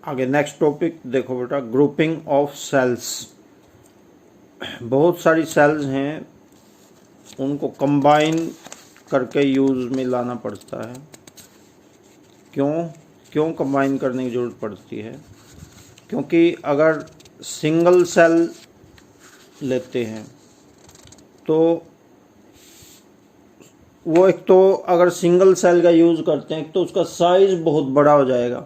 आगे next topic देखो बेटा, ग्रुपिंग ऑफ सेल्स। बहुत सारी सेल्स हैं, उनको कंबाइन करके यूज़ में लाना पड़ता है। क्यों कंबाइन करने की ज़रूरत पड़ती है? क्योंकि अगर सिंगल सेल लेते हैं तो वो एक तो अगर सिंगल सेल का यूज़ करते हैं तो उसका साइज़ बहुत बड़ा हो जाएगा।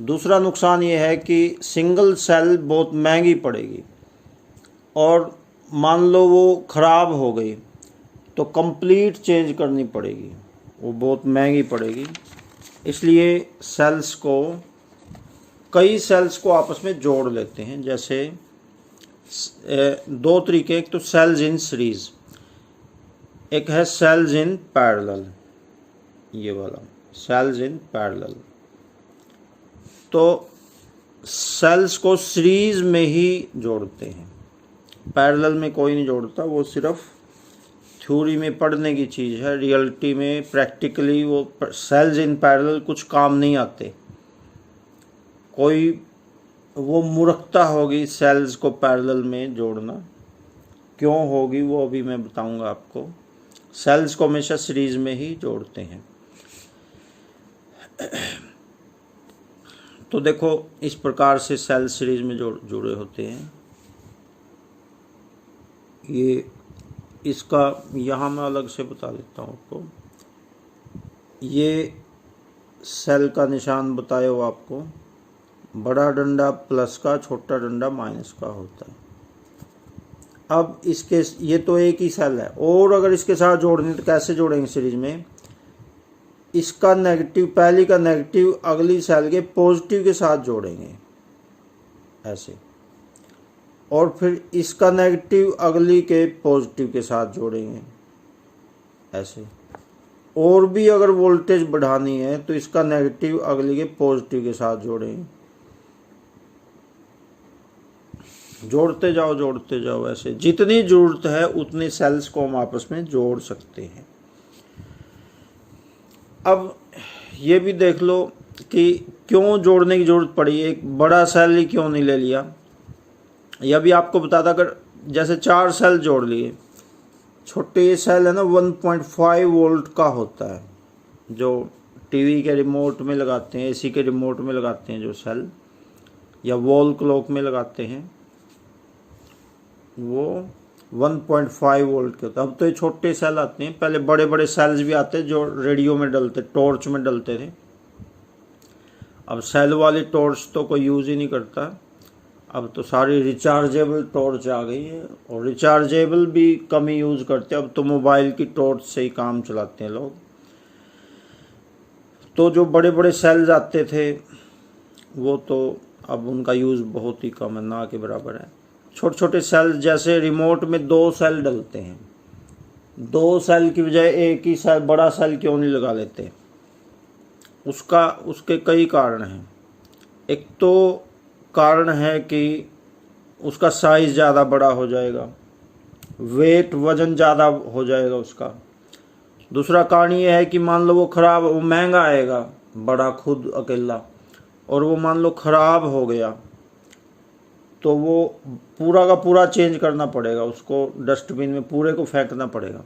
दूसरा नुकसान ये है कि सिंगल सेल बहुत महंगी पड़ेगी, और मान लो वो ख़राब हो गई तो कंप्लीट चेंज करनी पड़ेगी, वो बहुत महंगी पड़ेगी। इसलिए कई सेल्स को आपस में जोड़ लेते हैं। जैसे दो तरीके, एक तो सेल्स इन सीरीज़, एक है सेल्स इन पैरेलल। ये वाला सेल्स इन पैरेलल, तो सेल्स को सीरीज में ही जोड़ते हैं, पैरेलल में कोई नहीं जोड़ता। वो सिर्फ थ्योरी में पढ़ने की चीज़ है, रियलिटी में प्रैक्टिकली वो सेल्स इन पैरेलल कुछ काम नहीं आते। कोई वो मूर्खता होगी सेल्स को पैरेलल में जोड़ना, क्यों होगी वो अभी मैं बताऊंगा आपको। सेल्स को हमेशा सीरीज में ही जोड़ते हैं। तो देखो इस प्रकार से सेल सीरीज में जुड़े होते हैं। ये इसका यहाँ मैं अलग से बता देता हूँ आपको। ये सेल का निशान बताया हो आपको, बड़ा डंडा प्लस का, छोटा डंडा माइनस का होता है। अब इसके ये तो एक ही सेल है, और अगर इसके साथ जोड़नी तो कैसे जोड़ेंगे सीरीज में? इसका नेगेटिव, पहली का नेगेटिव अगली सेल के पॉजिटिव के साथ जोड़ेंगे ऐसे, और फिर इसका नेगेटिव अगली के पॉजिटिव के साथ जोड़ेंगे ऐसे। और भी अगर वोल्टेज बढ़ानी है तो इसका नेगेटिव अगली के पॉजिटिव के साथ जोड़ेंगे। जोड़ते जाओ ऐसे। जितनी जरूरत है उतनी सेल्स को हम आपस में जोड़ सकते हैं। अब ये भी देख लो कि क्यों जोड़ने की जरूरत पड़ी, एक बड़ा सेल ही क्यों नहीं ले लिया। यह भी आपको बताता, अगर जैसे 4 सेल जोड़ लिए, छोटे ये सेल है ना 1.5 वोल्ट का होता है, जो टीवी के रिमोट में लगाते हैं, एसी के रिमोट में लगाते हैं जो सेल, या वॉल क्लॉक में लगाते हैं, वो 1.5 वोल्ट के होते हैं। अब तो ये छोटे सेल आते हैं, पहले बड़े बड़े सेल्स भी आते हैं जो रेडियो में डलते, टॉर्च में डलते थे। अब सेल वाली टॉर्च तो कोई यूज़ ही नहीं करता, अब तो सारी रिचार्जेबल टॉर्च आ गई है, और रिचार्जेबल भी कम ही यूज़ करते हैं। अब तो मोबाइल की टॉर्च से ही काम चलाते हैं लोग। तो जो बड़े बड़े सेल्स आते थे वो तो अब उनका यूज़ बहुत ही कम है, ना के बराबर है। छोटे छोटे सेल, जैसे रिमोट में 2 सेल डलते हैं, 2 सेल की बजाय एक ही सेल, बड़ा सेल क्यों नहीं लगा लेते? उसके कई कारण हैं। एक तो कारण है कि उसका साइज़ ज़्यादा बड़ा हो जाएगा, वजन ज़्यादा हो जाएगा उसका। दूसरा कारण ये है कि मान लो वो महंगा आएगा बड़ा खुद अकेला, और वो मान लो ख़राब हो गया तो वो पूरा का पूरा चेंज करना पड़ेगा, उसको डस्टबिन में पूरे को फेंकना पड़ेगा।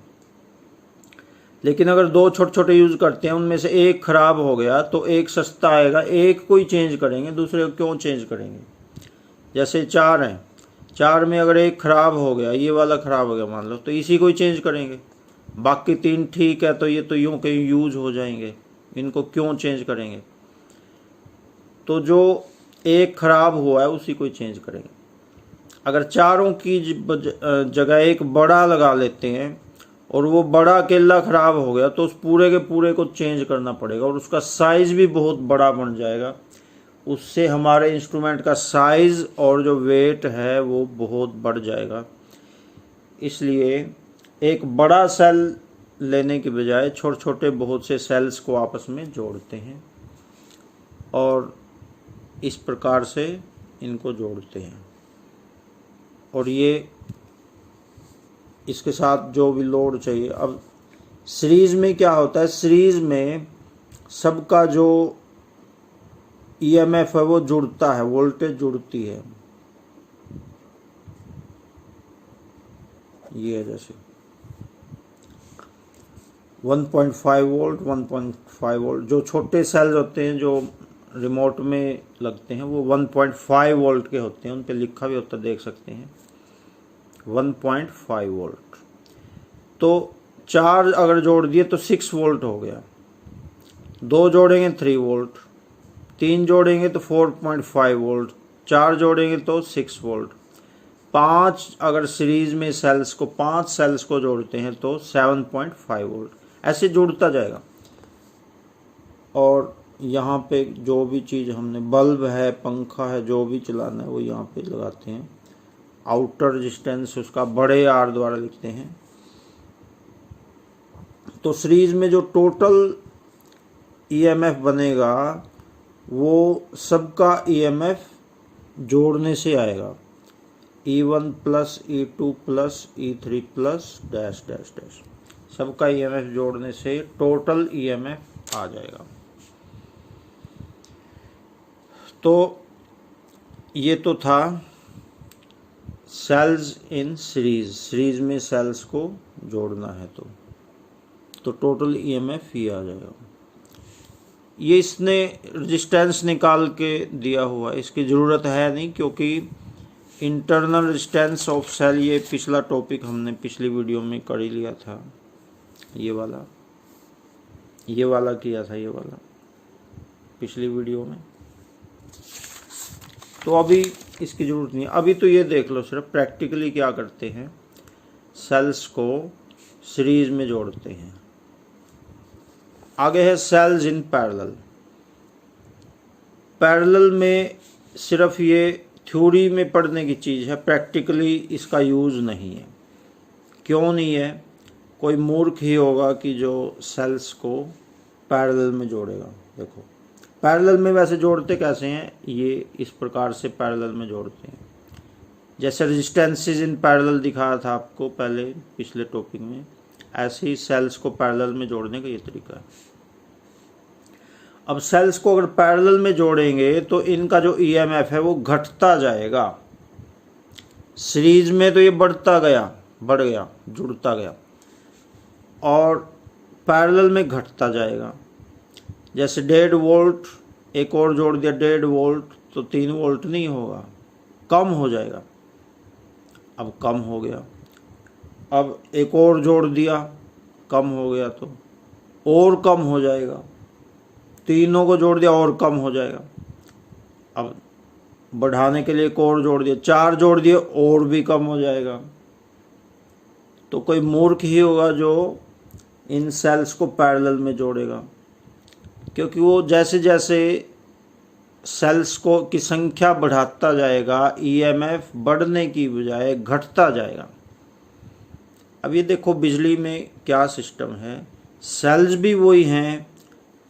लेकिन अगर 2 छोटे छोटे यूज़ करते हैं, उनमें से एक ख़राब हो गया तो एक सस्ता आएगा, एक को ही चेंज करेंगे, दूसरे को क्यों चेंज करेंगे? जैसे 4 हैं, 4 में अगर एक ख़राब हो गया, ये वाला ख़राब हो गया मान लो, तो इसी को ही चेंज करेंगे। बाकी 3 ठीक है, तो ये तो यूँ के यूज़ हो जाएंगे, इनको क्यों चेंज करेंगे? तो जो एक ख़राब हुआ है उसी को ही चेंज करेंगे। अगर चारों की जगह एक बड़ा लगा लेते हैं और वो बड़ा अकेला ख़राब हो गया तो उस पूरे के पूरे को चेंज करना पड़ेगा, और उसका साइज़ भी बहुत बड़ा बन जाएगा। उससे हमारे इंस्ट्रूमेंट का साइज़ और जो वेट है वो बहुत बढ़ जाएगा। इसलिए एक बड़ा सेल लेने के बजाय छोटे छोटे बहुत से सेल्स को आपस में जोड़ते हैं, और इस प्रकार से इनको जोड़ते हैं। और ये इसके साथ जो भी लोड चाहिए। अब सीरीज़ में क्या होता है, सीरीज़ में सबका जो ईएमएफ है वो जुड़ता है, वोल्टेज जुड़ती है। ये है जैसे 1.5 वोल्ट, 1.5 वोल्ट। जो छोटे सेल्स होते हैं जो रिमोट में लगते हैं वो 1.5 वोल्ट के होते हैं, उन पे लिखा भी होता है, देख सकते हैं 1.5 वोल्ट। तो 4 अगर जोड़ दिए तो 6 वोल्ट हो गया, 2 जोड़ेंगे 3 वोल्ट, 3 जोड़ेंगे तो 4.5 वोल्ट, 4 जोड़ेंगे तो 6 वोल्ट, 5 अगर सीरीज में सेल्स को 5 सेल्स को जोड़ते हैं तो 7.5 वोल्ट, ऐसे जुड़ता जाएगा। और यहाँ पे जो भी चीज़ हमने, बल्ब है, पंखा है, जो भी चलाना है वो यहाँ पे लगाते हैं। आउटर रेजिस्टेंस उसका बड़े आर द्वारा लिखते हैं। तो सीरीज में जो टोटल ईएमएफ बनेगा वो सबका ईएमएफ जोड़ने से आएगा, E1 plus E2 plus E3 plus dash dash dash, सबका ईएमएफ जोड़ने से टोटल ईएमएफ आ जाएगा। तो ये तो था सेल्स इन सीरीज, सीरीज में सेल्स को जोड़ना है तो टोटल ईएमएफ ये आ जाएगा। ये इसने रेजिस्टेंस निकाल के दिया हुआ है, इसकी ज़रूरत है नहीं, क्योंकि इंटरनल रेजिस्टेंस ऑफ सेल, ये पिछला टॉपिक हमने पिछली वीडियो में कर ही लिया था। ये वाला किया था, ये वाला पिछली वीडियो में। तो अभी इसकी ज़रूरत नहीं है। अभी तो ये देख लो सिर्फ प्रैक्टिकली क्या करते हैं, सेल्स को सीरीज में जोड़ते हैं। आगे है सेल्स इन पैरेलल। पैरेलल में सिर्फ ये थ्योरी में पढ़ने की चीज़ है, प्रैक्टिकली इसका यूज़ नहीं है। क्यों नहीं है? कोई मूर्ख ही होगा कि जो सेल्स को पैरेलल में जोड़ेगा। देखो पैरेलल में वैसे जोड़ते कैसे हैं, ये इस प्रकार से पैरेलल में जोड़ते हैं, जैसे रेजिस्टेंसेस इन पैरेलल दिखाया था आपको पहले पिछले टॉपिक में, ऐसे ही सेल्स को पैरेलल में जोड़ने का ये तरीका है। अब सेल्स को अगर पैरेलल में जोड़ेंगे तो इनका जो ईएमएफ है वो घटता जाएगा। सीरीज में तो ये बढ़ गया, जुड़ता गया, और पैरेलल में घटता जाएगा। जैसे 1.5 वोल्ट एक और जोड़ दिया, 1.5 वोल्ट, तो 3 वोल्ट नहीं होगा, कम हो जाएगा। अब कम हो गया, अब एक और जोड़ दिया, कम हो गया, तो और कम हो जाएगा। तीनों को जोड़ दिया और कम हो जाएगा। अब बढ़ाने के लिए एक और जोड़ दिया, 4 जोड़ दिए और भी कम हो जाएगा। तो कोई मूर्ख ही होगा जो इन सेल्स को पैरेलल में जोड़ेगा, क्योंकि वो जैसे जैसे सेल्स को की संख्या बढ़ाता जाएगा, ईएमएफ बढ़ने की बजाय घटता जाएगा। अब ये देखो बिजली में क्या सिस्टम है, सेल्स भी वही हैं,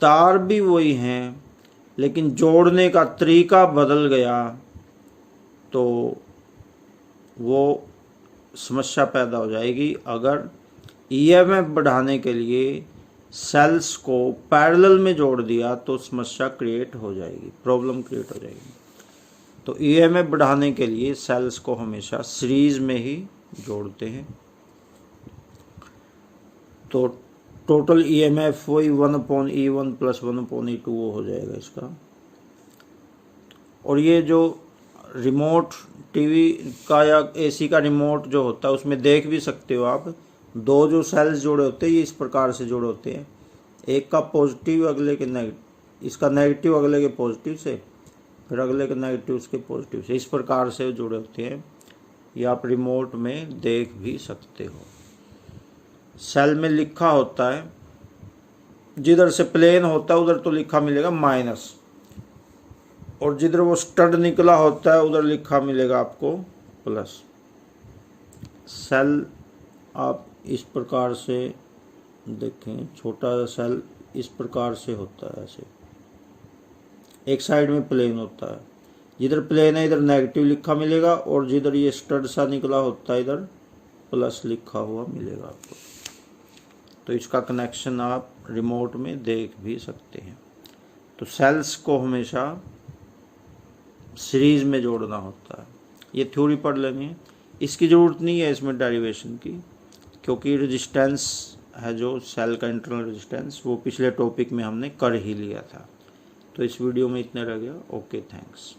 तार भी वही हैं, लेकिन जोड़ने का तरीका बदल गया तो वो समस्या पैदा हो जाएगी। अगर ईएमएफ बढ़ाने के लिए सेल्स को पैरेलल में जोड़ दिया तो समस्या क्रिएट हो जाएगी, प्रॉब्लम क्रिएट हो जाएगी। तो ईएमएफ बढ़ाने के लिए सेल्स को हमेशा सीरीज में ही जोड़ते हैं। तो टोटल ईएमएफ वही 1/E1 प्लस 1/E2 वो हो जाएगा इसका। और ये जो रिमोट टीवी का या एसी का रिमोट जो होता है उसमें देख भी सकते हो आप, 2 जो सेल्स जोड़े होते हैं ये इस प्रकार से जोड़े होते हैं, एक का पॉजिटिव अगले के नेगेटिव, इसका नेगेटिव अगले के पॉजिटिव से, फिर अगले के नेगेटिव उसके पॉजिटिव से, इस प्रकार से जुड़े होते हैं। ये आप रिमोट में देख भी सकते हो। सेल में लिखा होता है, जिधर से प्लेन होता है उधर तो लिखा मिलेगा माइनस, और जिधर वो स्टड निकला होता है उधर लिखा मिलेगा आपको प्लस। सेल आप इस प्रकार से देखें, छोटा सेल इस प्रकार से होता है, ऐसे एक साइड में प्लेन होता है, जिधर प्लेन है इधर नेगेटिव लिखा मिलेगा, और जिधर ये स्टड सा निकला होता है इधर प्लस लिखा हुआ मिलेगा आपको। तो इसका कनेक्शन आप रिमोट में देख भी सकते हैं। तो सेल्स को हमेशा सीरीज में जोड़ना होता है। ये थ्योरी पढ़ लेनी है, इसकी ज़रूरत नहीं है इसमें डेरिवेशन की, क्योंकि रेजिस्टेंस है जो सेल का इंटरनल रेजिस्टेंस वो पिछले टॉपिक में हमने कर ही लिया था। तो इस वीडियो में इतना रह गया। Okay, thanks.